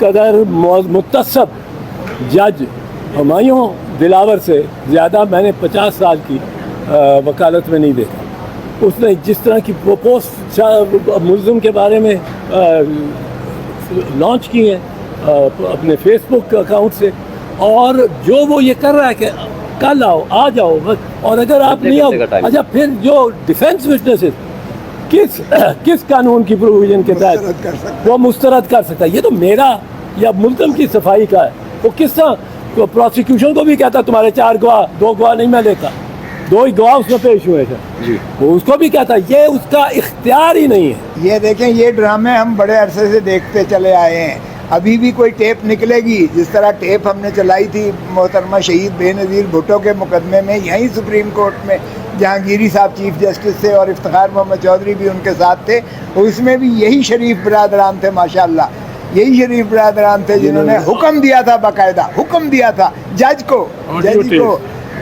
कदर मुत्तसब जज हुमायूं दिलावर से ज़्यादा मैंने 50 साल की वकालत में नहीं देखा। उसने जिस तरह की पोस्ट मुल्ज़िम के बारे में लॉन्च की है अपने फेसबुक अकाउंट से, और जो वो ये कर रहा है कि कल आओ, आ जाओ, और अगर आप नहीं आओ, अच्छा फिर जो डिफेंस विटनेसेस किस कानून की प्रोविजन के तहत वो मुस्तरद कर सकता है? ये तो मेरा या मुल्ज़िम की सफाई का है। वो किस तरह तो प्रोसिक्यूशन को भी कहता तुम्हारे 4 गवाह, 2 गवाह नहीं मैं लेता, 2 ही गवाह उसमें पेश हुए थे जी, वो उसको भी कहता ये उसका इख्तियार ही नहीं है। ये देखें, ये ड्रामे हम बड़े अरसे से देखते चले आए हैं। अभी भी कोई टेप निकलेगी, जिस तरह टेप हमने चलाई थी मोहतरमा शहीद बेनज़ीर भुट्टो के मुकदमे में, यहीं सुप्रीम कोर्ट में जहांगीरी साहब चीफ जस्टिस थे और इफ्तिखार मोहम्मद चौधरी भी उनके साथ थे, उसमें भी यही शरीफ बरादरान थे, माशाअल्लाह, यही शरीफ बरादरान थे जिन्होंने हुक्म दिया था, बाकायदा हुक्म दिया था जज को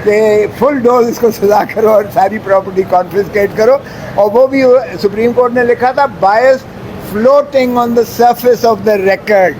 कि फुल डोज इसको सजा करो और सारी प्रॉपर्टी कॉन्फिस्केट करो। और वो भी सुप्रीम कोर्ट ने लिखा था bias floating on the surface of the record.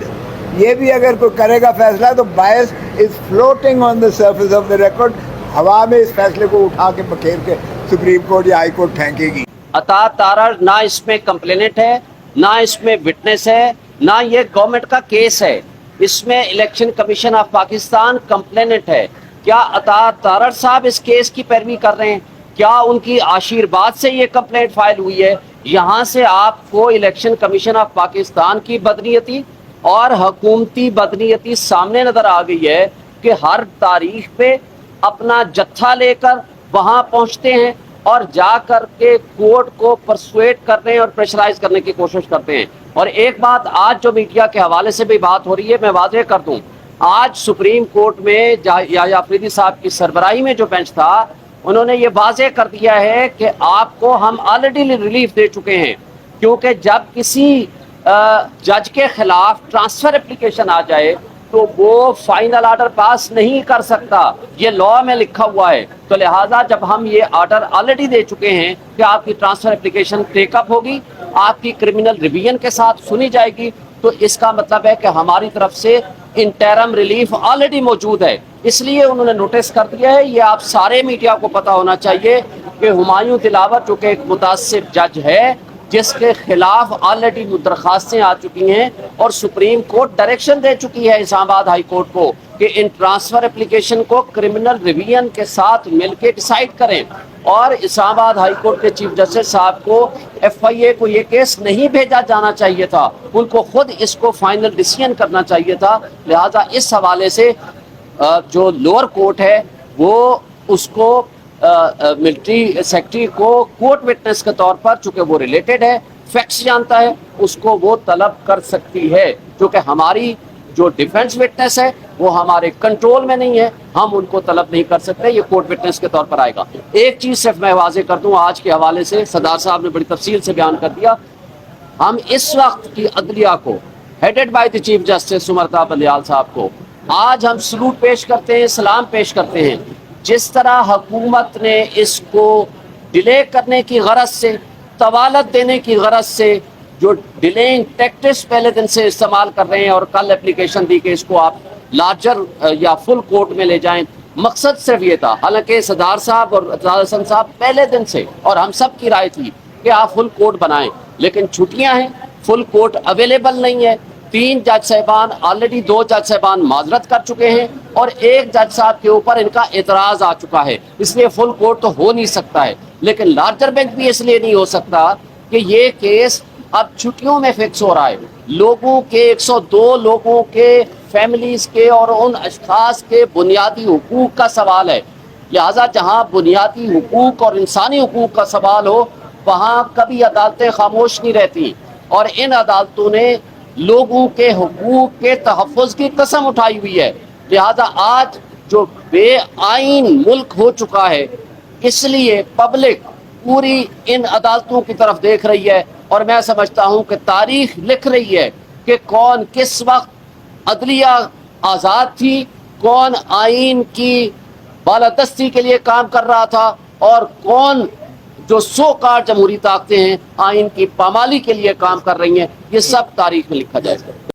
ये भी अगर कोई करेगा फैसला तो bias is floating on the surface of the record, हवा में इस फैसले को उठा के बखेर के सुप्रीम कोर्ट या हाई कोर्ट फेंकेगी। अता तारड़ ना इसमें कंप्लेनेंट है, ना इसमें विटनेस है, ना ये गवर्नमेंट का केस है। इसमें election commission of Pakistan complainant है। क्या अता तारड़ साहब इस केस की पैरवी कर रहे हैं? क्या उनकी आशीर्वाद से ये कंप्लेंट फाइल हुई है? यहाँ से आपको इलेक्शन कमीशन ऑफ पाकिस्तान की बदनीयती और हुकूमती बदनीयती सामने नजर आ गई है कि हर तारीख पे अपना जत्था लेकर वहां पहुंचते हैं और जा कर के कोर्ट को परसुएट करने और प्रेशराइज करने की कोशिश करते हैं। और एक बात आज जो मीडिया के हवाले से भी बात हो रही है, मैं वाज़ेह कर दूं, आज सुप्रीम कोर्ट में याह्या अफरीदी साहब की सरबराही में जो बेंच था, उन्होंने ये वाज़ेह कर दिया है कि आपको हम ऑलरेडी रिलीफ दे चुके हैं, क्योंकि जब किसी जज के खिलाफ ट्रांसफर एप्लीकेशन आ जाए तो वो फाइनल ऑर्डर पास नहीं कर सकता, ये लॉ में लिखा हुआ है। तो लिहाजा जब हम ये ऑर्डर ऑलरेडी दे चुके हैं कि आपकी ट्रांसफर एप्लीकेशन टेकअप होगी, आपकी क्रिमिनल रिवीजन के साथ सुनी जाएगी, तो इसका मतलब है कि हमारी तरफ से इंटरम रिलीफ ऑलरेडी मौजूद है। इसलिए उन्होंने नोटिस कर दिया है। ये आप सारे मीडिया को पता होना चाहिए कि हुमायूं दिलावर जो कि एक मुतासिब जज है, जिसके खिलाफ ऑलरेडी दरखास्तें आ चुकी हैं और सुप्रीम कोर्ट डायरेक्शन दे चुकी है इस्लामाबाद हाई कोर्ट को कि इन ट्रांसफर एप्लीकेशन को क्रिमिनल रिवीजन के साथ मिलकर डिसाइड करें। और इस्लामाबाद हाई कोर्ट के चीफ जस्टिस साहब को FIA को ये केस नहीं भेजा जाना चाहिए था, उनको खुद इसको फाइनल डिसीजन करना चाहिए था। लिहाजा इस हवाले से जो लोअर कोर्ट है वो उसको मिलिट्री सेक्रेटरी को कोर्ट विटनेस के तौर पर, चूंकि वो रिलेटेड है, फैक्ट्स जानता है, उसको वो तलब कर सकती है। क्योंकि हमारी जो डिफेंस विटनेस है वो हमारे कंट्रोल में नहीं है, हम उनको तलब नहीं कर सकते, ये कोर्ट विटनेस के तौर पर आएगा। एक चीज सिर्फ मैं वाज़ेह कर दूं, आज के हवाले से सरदार साहब ने बड़ी तफसील से बयान कर दिया। हम इस वक्त की अदलिया को headed by the chief justice Umar Bandial साहब को आज हम सलूट पेश करते हैं, सलाम पेश करते हैं। जिस तरह हुकूमत ने इसको डिले करने की गरज से, तवालत देने की गरज से जो डिलेइंग टैक्टिक्स पहले दिन से इस्तेमाल कर रहे हैं और कल एप्लीकेशन दी कि इसको आप लार्जर या फुल कोर्ट में ले जाएं, मकसद सिर्फ ये था। हालांकि सरदार साहब और हसन साहब पहले दिन से और हम सब की राय थी कि आप फुल कोर्ट बनाएं, लेकिन छुट्टियां हैं, फुल कोर्ट अवेलेबल नहीं है। 3 जज साहबान ऑलरेडी 2 जज साहबान माजरत कर चुके हैं और 1 जज साहब के ऊपर इनका एतराज आ चुका है, इसलिए फुल कोर्ट तो हो नहीं सकता है। लेकिन लार्जर बेंच भी इसलिए नहीं हो सकता कि ये केस अब छुट्टियों में फिक्स हो रहा है। लोगों के 102 लोगों के फैमिलीज के और उन अशखास के बुनियादी हुकूक का सवाल है। लिहाजा जहाँ बुनियादी हुकूक और इंसानी हुकूक का सवाल हो, वहाँ कभी अदालतें खामोश नहीं रहती और इन अदालतों ने लोगों के हुकूक के तहफ़्फ़ुज़ की कसम उठाई हुई है। लिहाजा आज जो बेआइन मुल्क हो चुका है, इसलिए पब्लिक पूरी इन अदालतों की तरफ देख रही है और मैं समझता हूँ कि तारीख लिख रही है कि कौन किस वक्त अदलिया आज़ाद थी, कौन आइन की बालादस्ती के लिए काम कर रहा था और कौन जो सो कार जमहूरी ताकतें हैं आइन की पामाली के लिए काम कर रही हैं। ये सब तारीख में लिखा जाएगा।